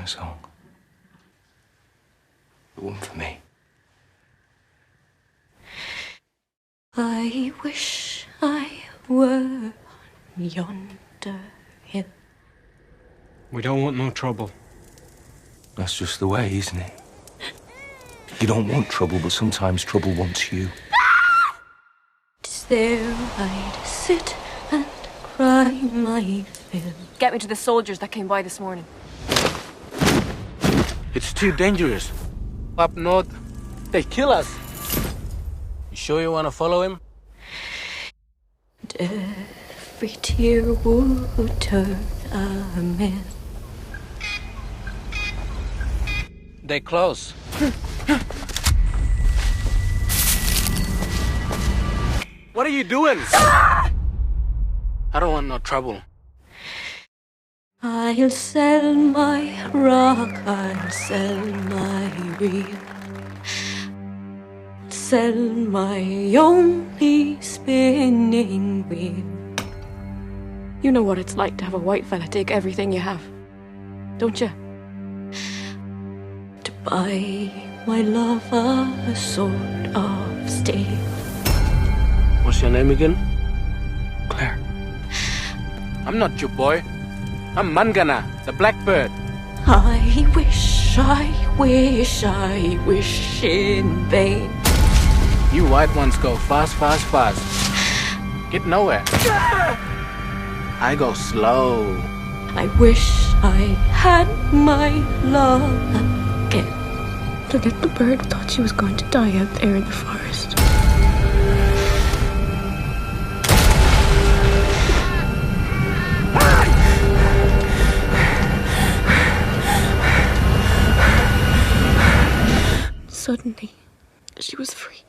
a song. The one for me. I wish I were on yonder hill. We don't want no trouble. That's just the way, isn't it? You don't want trouble, but sometimes trouble wants you. 'Tis there I'd sit and cry my fill. Get me to the soldiers that came by this morning. It's too dangerous. Up north, they kill us. You sure you want to follow him? And every tear would turn a mill. They close. What are you doing? I don't want no trouble. I'll sell my rock, I'll sell my reel, sell my only spinning wheel. You know what it's like to have a white fella take everything you have, don't you? To buy my love a sword of steel. What's your name again? Claire. I'm not your boy. I'm Mangana, the blackbird. I wish in vain. You white ones go fast, fast, fast. Get nowhere. I go slow. I wish I had my love again. The little bird thought she was going to die out there in the forest. Suddenly, she was free.